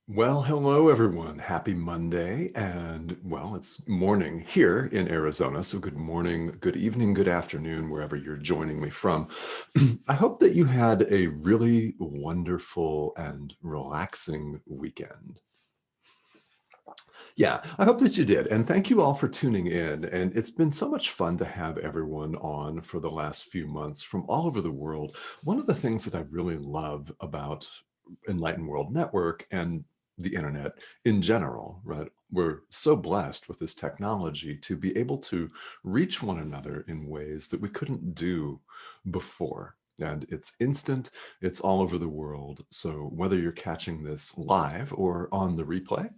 Well, hello everyone. Happy Monday. And well, it's morning here in Arizona. So good morning, good evening, good afternoon, wherever you're joining me from. I hope that you had a really wonderful and relaxing weekend. Yeah, I hope that you did. And thank you all for tuning in. And it's been so much fun to have everyone on for the last few months from all over the world. One of the things that I really love about Enlightened World Network and the internet in general, right? We're so blessed with this technology to be able to reach one another in ways that we couldn't do before. And it's instant, it's all over the world. So whether you're catching this live or on the replay,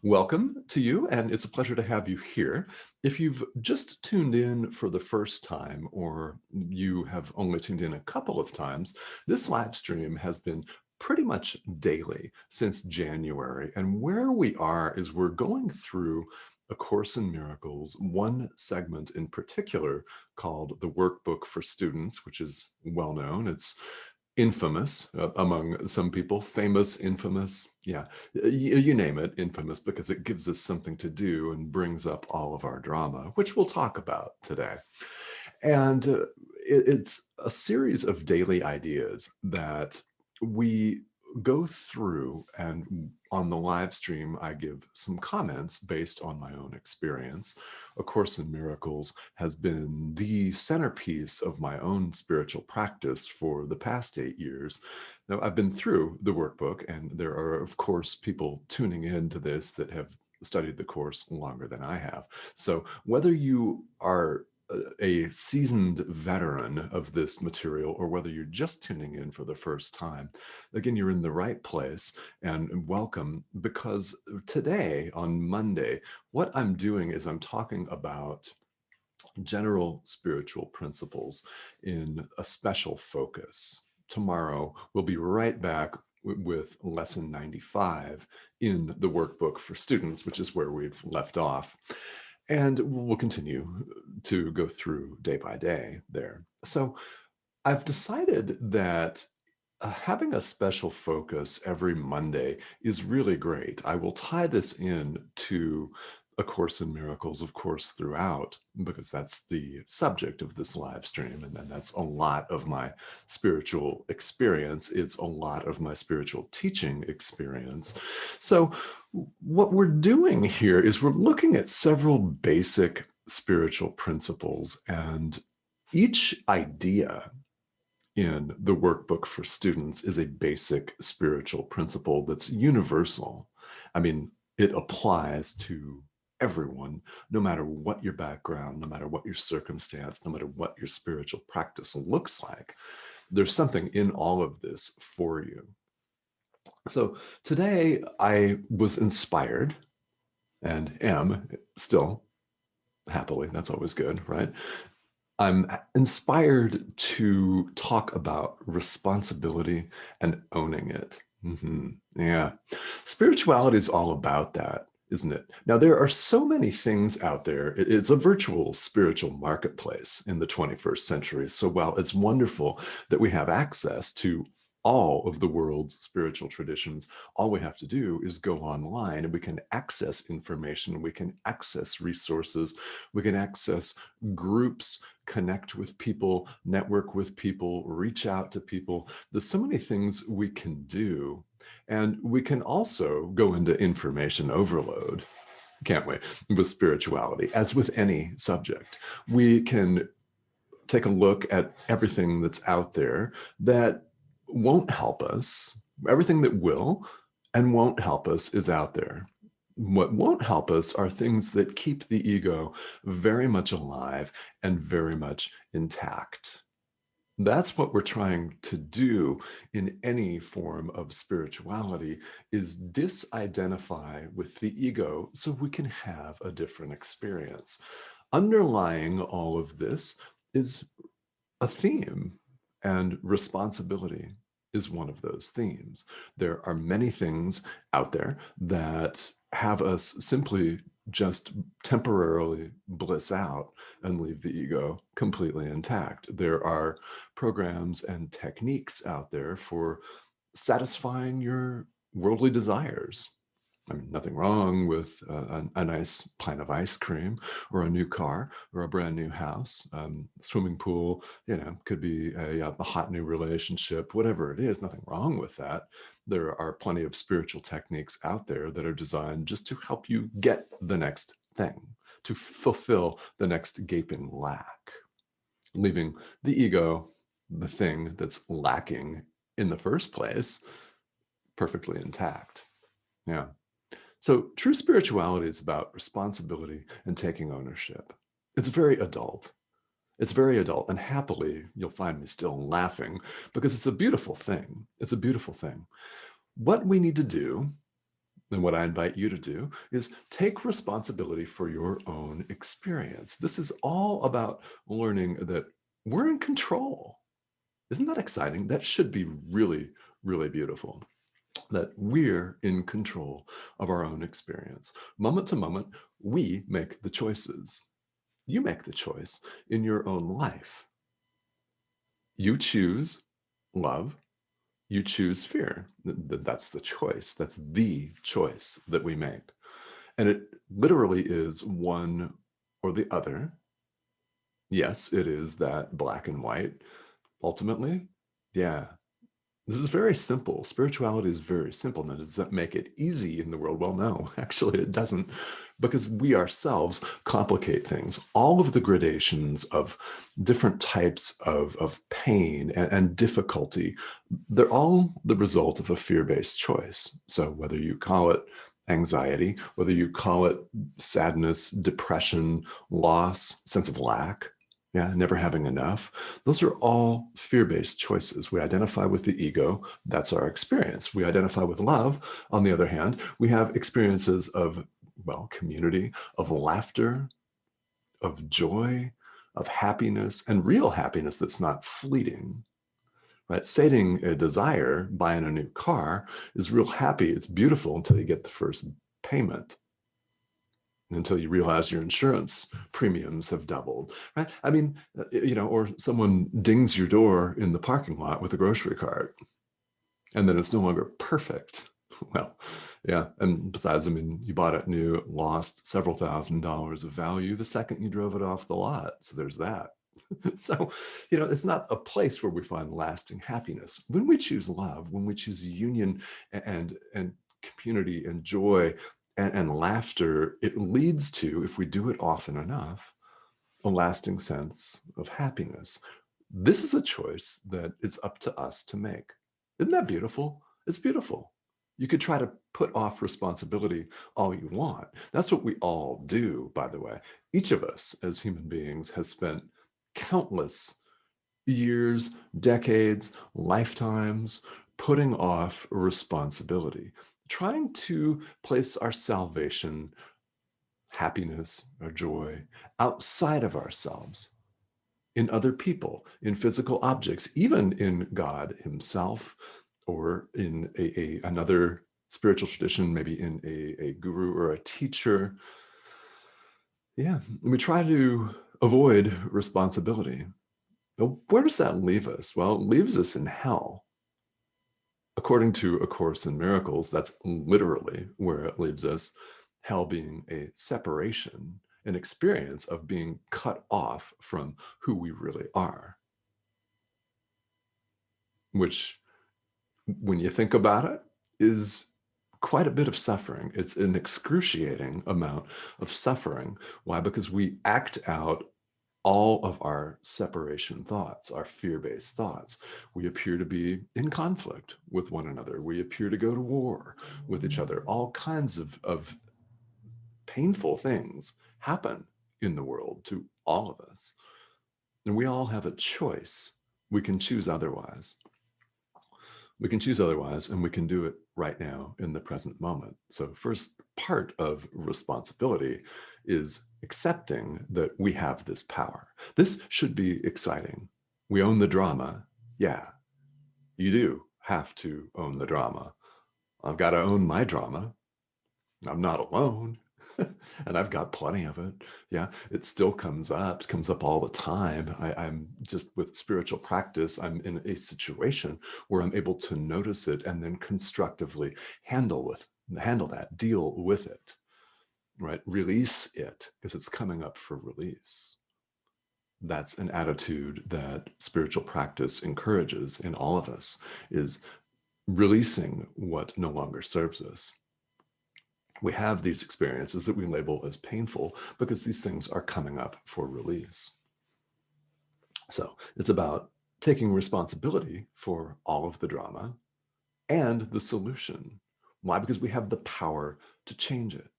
welcome to you, and it's a pleasure to have you here. If you've just tuned in for the first time, or you have only tuned in a couple of times, this live stream has been pretty much daily since January. And where we are is we're going through A Course in Miracles, one segment in particular called the Workbook for Students, which is well known. It's infamous among some people, famous, infamous, yeah, you name it, infamous, because it gives us something to do and brings up all of our drama, which we'll talk about today. And it's a series of daily ideas that we go through, and on the live stream, I give some comments based on my own experience. A Course in Miracles has been the centerpiece of my own spiritual practice for the past 8 years. Now, I've been through the workbook, and there are, of course, people tuning in to this that have studied the course longer than I have. So whether you are a seasoned veteran of this material, or whether you're just tuning in for the first time, again, you're in the right place, and welcome, because today on Monday, what I'm doing is I'm talking about general spiritual principles in a special focus. Tomorrow, we'll be right back with lesson 95 in the workbook for students, which is where we've left off. And we'll continue to go through day by day there. So I've decided that having a special focus every Monday is really great. I will tie this in to A Course in Miracles, of course, throughout, because that's the subject of this live stream. And then that's a lot of my spiritual experience. It's a lot of my spiritual teaching experience. So, what we're doing here is we're looking at several basic spiritual principles, and each idea in the workbook for students is a basic spiritual principle that's universal. I mean, it applies to everyone, no matter what your background, no matter what your circumstance, no matter what your spiritual practice looks like. There's something in all of this for you. So today I was inspired, and am still, happily, that's always good, right? I'm inspired to talk about responsibility and owning it. Yeah. Spirituality is all about that, isn't it? Now, there are so many things out there. It's a virtual spiritual marketplace in the 21st century. So while it's wonderful that we have access to all of the world's spiritual traditions, all we have to do is go online and we can access information, we can access resources, we can access groups, connect with people, network with people, reach out to people. There's so many things we can do. And we can also go into information overload, can't we, with spirituality, as with any subject. We can take a look at everything that's out there that won't help us. Everything that will and won't help us is out there. What won't help us are things that keep the ego very much alive and very much intact. That's what we're trying to do in any form of spirituality, is disidentify with the ego so we can have a different experience. Underlying all of this is a theme, and responsibility is one of those themes. There are many things out there that have us simply just temporarily bliss out and leave the ego completely intact. There are programs and techniques out there for satisfying your worldly desires. I mean, nothing wrong with a nice pint of ice cream or a new car or a brand new house, swimming pool, could be a hot new relationship, whatever it is, nothing wrong with that. There are plenty of spiritual techniques out there that are designed just to help you get the next thing, to fulfill the next gaping lack, leaving the ego, the thing that's lacking in the first place, perfectly intact. Yeah. So true spirituality is about responsibility and taking ownership. It's very adult. It's very adult. And happily, you'll find me still laughing because it's a beautiful thing. It's a beautiful thing. What we need to do, and what I invite you to do, is take responsibility for your own experience. This is all about learning that we're in control. Isn't that exciting? That should be really, really beautiful, that we're in control of our own experience. Moment to moment, we make the choices. You make the choice in your own life. You choose love, you choose fear. That's the choice. That's the choice that we make. And it literally is one or the other. Yes, it is that black and white. Ultimately, yeah, this is very simple. Spirituality is very simple. Now, does that make it easy in the world? Well, no, actually it doesn't, because we ourselves complicate things. All of the gradations of different types of pain and difficulty, they're all the result of a fear-based choice. So whether you call it anxiety, whether you call it sadness, depression, loss, sense of lack, yeah, never having enough. Those are all fear-based choices. We identify with the ego. That's our experience. We identify with love. On the other hand, we have experiences of, well, community, of laughter, of joy, of happiness, and real happiness that's not fleeting. Right? Sating a desire, buying a new car, is real happy. It's beautiful until you get the first payment, until you realize your insurance premiums have doubled, right? I mean, or someone dings your door in the parking lot with a grocery cart, and then it's no longer perfect. Well, yeah. And besides, I mean, you bought it new, lost several $1,000s of value the second you drove it off the lot. So there's that. So, it's not a place where we find lasting happiness. When we choose love, when we choose union and community and joy and laughter, it leads to, if we do it often enough, a lasting sense of happiness. This is a choice that is up to us to make. Isn't that beautiful? It's beautiful. You could try to put off responsibility all you want. That's what we all do, by the way. Each of us as human beings has spent countless years, decades, lifetimes putting off responsibility, trying to place our salvation, happiness, or joy outside of ourselves, in other people, in physical objects, even in God himself, or in another spiritual tradition, maybe in a guru or a teacher. Yeah, we try to avoid responsibility. Now, where does that leave us? Well, it leaves us in hell. According to A Course in Miracles, that's literally where it leaves us. Hell being a separation, an experience of being cut off from who we really are. Which, when you think about it, is quite a bit of suffering. It's an excruciating amount of suffering. Why? Because we act out all of our separation thoughts, our fear-based thoughts. We appear to be in conflict with one another. We appear to go to war with each other. All kinds of painful things happen in the world to all of us. And we all have a choice. We can choose otherwise. We can choose otherwise, and we can do it right now in the present moment. So first part of responsibility is accepting that we have this power. This should be exciting. We own the drama. Yeah, you do have to own the drama. I've got to own my drama. I'm not alone. And I've got plenty of it. Yeah, it still comes up all the time. I'm just with spiritual practice, I'm in a situation where I'm able to notice it and then constructively handle that, deal with it, right? Release it because it's coming up for release. That's an attitude that spiritual practice encourages in all of us, is releasing what no longer serves us. We have these experiences that we label as painful because these things are coming up for release. So it's about taking responsibility for all of the drama and the solution. Why? Because we have the power to change it.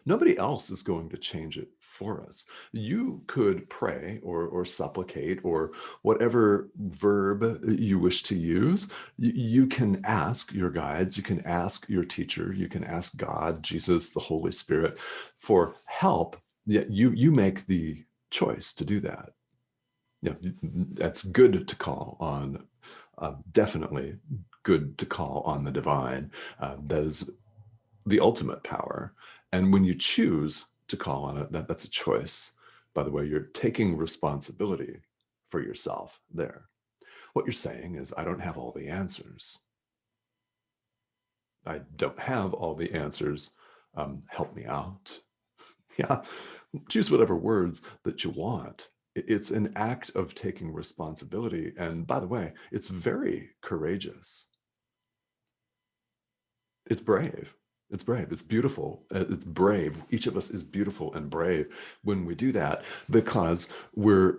Nobody else is going to change it for us. You could pray or supplicate or whatever verb you wish to use. You can ask your guides, you can ask your teacher, you can ask God, Jesus, the Holy Spirit for help. Yet you make the choice to do that. Yeah, that's good to call on. Definitely good to call on the divine. That is the ultimate power. And when you choose to call on it, that's a choice. By the way, you're taking responsibility for yourself there. What you're saying is, I don't have all the answers. I don't have all the answers. Help me out. Yeah, choose whatever words that you want. It's an act of taking responsibility. And by the way, it's very courageous. It's brave. It's brave. It's beautiful. It's brave. Each of us is beautiful and brave when we do that because we're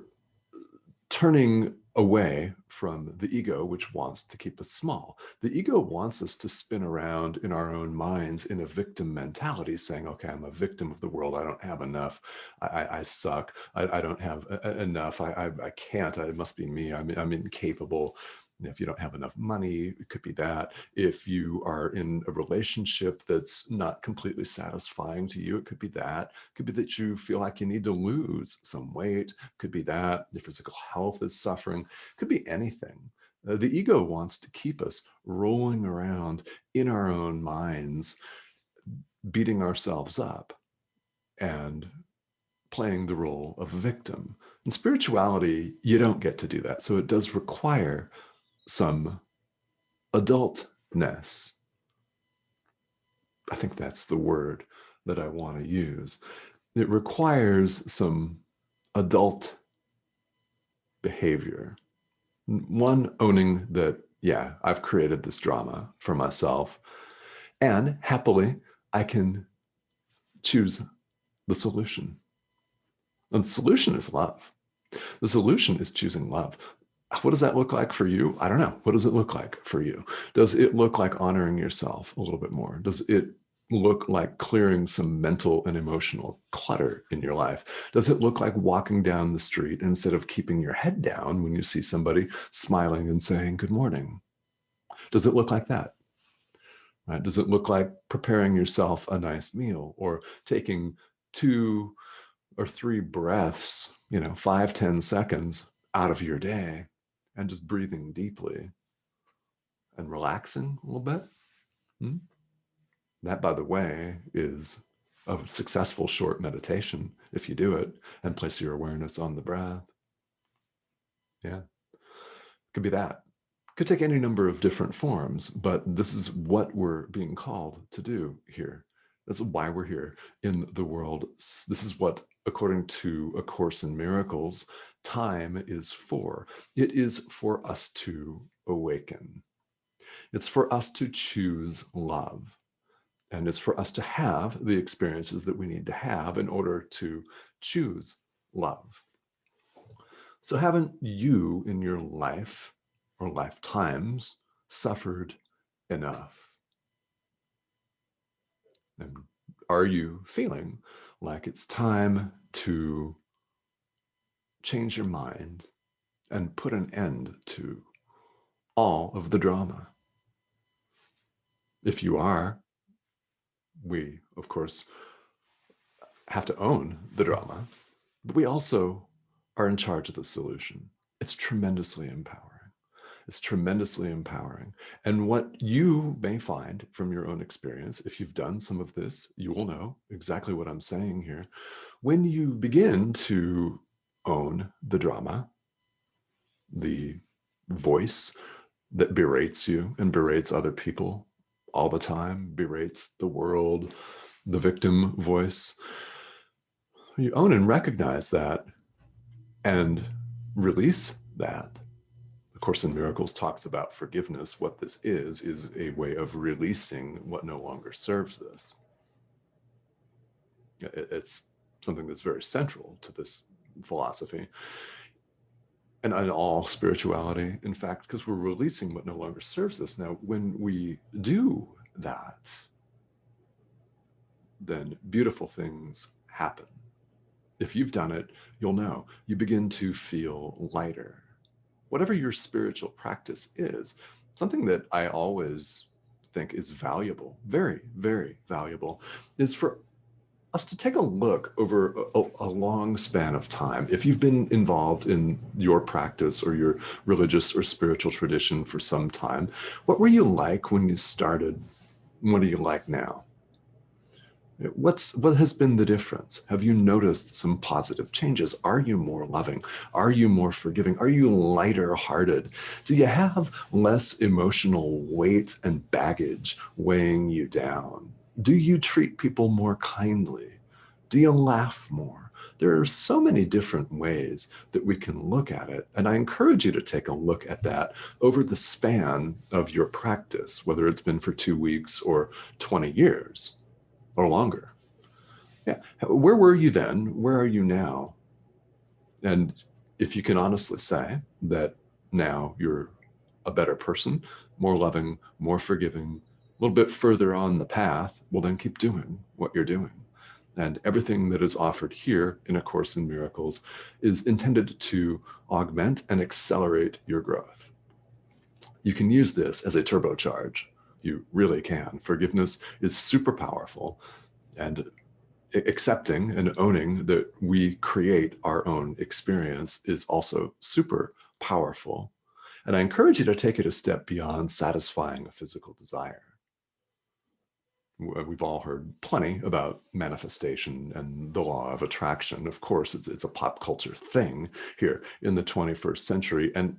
turning away from the ego, which wants to keep us small. The ego wants us to spin around in our own minds in a victim mentality, saying, okay, I'm a victim of the world. I don't have enough. I suck. I don't have enough. I can't. It must be me. I'm incapable. If you don't have enough money, it could be that. If you are in a relationship that's not completely satisfying to you, it could be that. It could be that you feel like you need to lose some weight. Could be that your physical health is suffering. Could be anything. The ego wants to keep us rolling around in our own minds, beating ourselves up and playing the role of a victim. In spirituality, you don't get to do that. So it does require some adultness. I think that's the word that I want to use. It requires some adult behavior. One, owning that, yeah, I've created this drama for myself. And happily, I can choose the solution. And the solution is love. The solution is choosing love. What does that look like for you? I don't know. What does it look like for you? Does it look like honoring yourself a little bit more? Does it look like clearing some mental and emotional clutter in your life? Does it look like walking down the street instead of keeping your head down when you see somebody smiling and saying good morning? Does it look like that? Right? Does it look like preparing yourself a nice meal or taking 2 or 3 breaths, 5, 10 seconds out of your day and just breathing deeply and relaxing a little bit? Hmm? That, by the way, is a successful short meditation if you do it and place your awareness on the breath. Yeah, could be that. Could take any number of different forms, but this is what we're being called to do here. That's why we're here in the world. This is what, according to A Course in Miracles, time is for. It is for us to awaken. It's for us to choose love. And it's for us to have the experiences that we need to have in order to choose love. So haven't you in your life or lifetimes suffered enough? And are you feeling like it's time to change your mind and put an end to all of the drama? If you are, we, of course, have to own the drama, but we also are in charge of the solution. It's tremendously empowering. is tremendously empowering. And what you may find from your own experience, if you've done some of this, you will know exactly what I'm saying here. When you begin to own the drama, the voice that berates you and berates other people all the time, berates the world, the victim voice, you own and recognize that and release that. The Course in Miracles talks about forgiveness. What this is a way of releasing what no longer serves us. It's something that's very central to this philosophy and in all spirituality, in fact, because we're releasing what no longer serves us. Now, when we do that, then beautiful things happen. If you've done it, you'll know. You begin to feel lighter. Whatever your spiritual practice is, something that I always think is valuable, very, very valuable, is for us to take a look over a long span of time. If you've been involved in your practice or your religious or spiritual tradition for some time, what were you like when you started? What are you like now? What has been the difference? Have you noticed some positive changes? Are you more loving? Are you more forgiving? Are you lighter hearted? Do you have less emotional weight and baggage weighing you down? Do you treat people more kindly? Do you laugh more? There are so many different ways that we can look at it. And I encourage you to take a look at that over the span of your practice, whether it's been for 2 weeks or 20 years or longer. Yeah. Where were you then? Where are you now? And if you can honestly say that now you're a better person, more loving, more forgiving, a little bit further on the path, well, then keep doing what you're doing. And everything that is offered here in A Course in Miracles is intended to augment and accelerate your growth. You can use this as a turbocharge. You really can. Forgiveness is super powerful, and accepting and owning that we create our own experience is also super powerful. And I encourage you to take it a step beyond satisfying a physical desire. We've all heard plenty about manifestation and the law of attraction. Of course, it's a pop culture thing here in the 21st century. And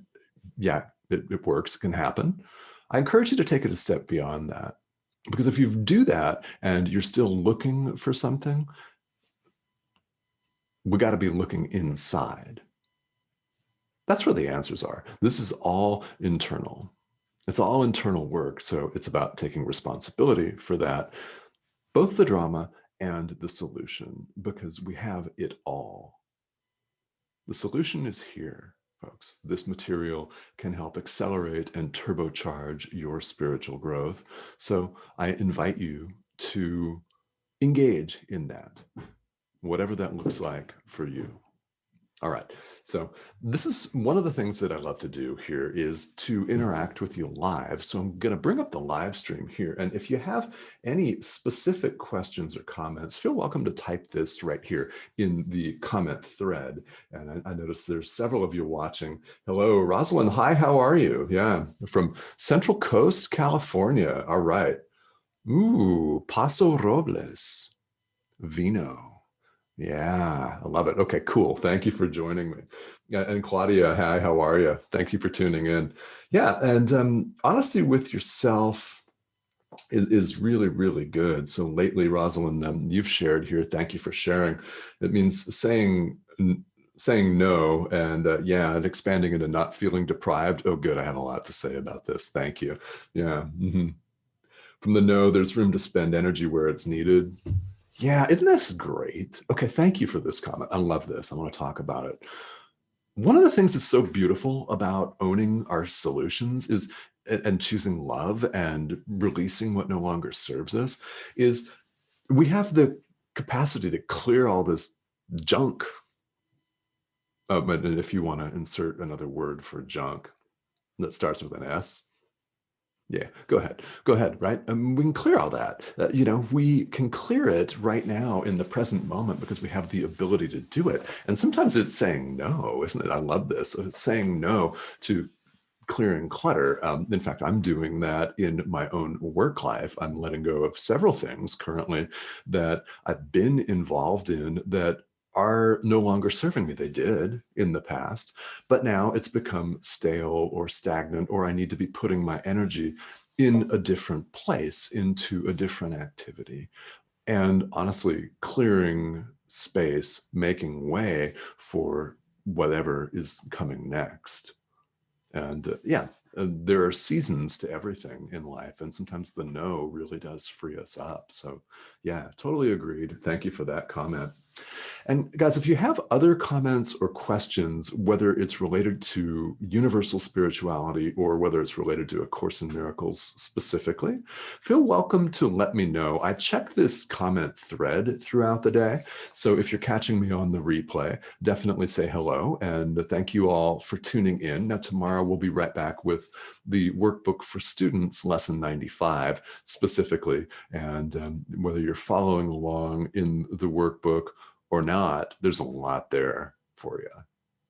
yeah, it works, it can happen. I encourage you to take it a step beyond that. Because if you do that and you're still looking for something, we got to be looking inside. That's where the answers are. This is all internal. It's all internal work. So it's about taking responsibility for that, both the drama and the solution, because we have it all. The solution is here, folks. This material can help accelerate and turbocharge your spiritual growth. So I invite you to engage in that, whatever that looks like for you. All right. So this is one of the things that I love to do here is to interact with you live. So I'm going to bring up the live stream here. And if you have any specific questions or comments, feel welcome to type this right here in the comment thread. And I noticed there's several of you watching. Hello, Rosalind. Hi, how are you? Yeah, from Central Coast, California. All right. Ooh, Paso Robles, Vino. Yeah, I love it. Okay, cool. Thank you for joining me. And Claudia, hi, how are you? Thank you for tuning in. Yeah, and honesty with yourself is really, really good. So lately, Rosalind, you've shared here. Thank you for sharing. It means saying no and yeah, and expanding into not feeling deprived. Oh, good. I have a lot to say about this. Thank you. Yeah. From the no, there's room to spend energy where it's needed. Yeah, isn't this great? Okay, thank you for this comment. I love this. I want to talk about it. One of the things that's so beautiful about owning our solutions is and choosing love and releasing what no longer serves us is we have the capacity to clear all this junk. And if you want to insert another word for junk that starts with an S, yeah, go ahead. Go ahead, right? We can clear all that. We can clear it right now in the present moment because we have the ability to do it. And sometimes it's saying no, isn't it? I love this. So it's saying no to clearing clutter. In fact, I'm doing that in my own work life. I'm letting go of several things currently that I've been involved in that are no longer serving me. They did in the past, but now it's become stale or stagnant, or I need to be putting my energy in a different place, into a different activity. And honestly, clearing space, making way for whatever is coming next. And yeah, there are seasons to everything in life. And sometimes the no really does free us up. So yeah, totally agreed. Thank you for that comment. And guys, if you have other comments or questions, whether it's related to universal spirituality or whether it's related to A Course in Miracles specifically, feel welcome to let me know. I check this comment thread throughout the day. So if you're catching me on the replay, definitely say hello. And thank you all for tuning in. Now, tomorrow we'll be right back with the workbook for students, lesson 95 specifically. And whether you're following along in the workbook or not, there's a lot there for you.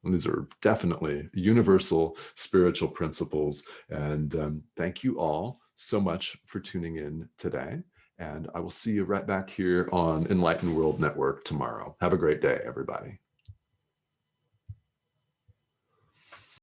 And these are definitely universal spiritual principles. And thank you all so much for tuning in today. And I will see you right back here on Enlightened World Network tomorrow. Have a great day, everybody.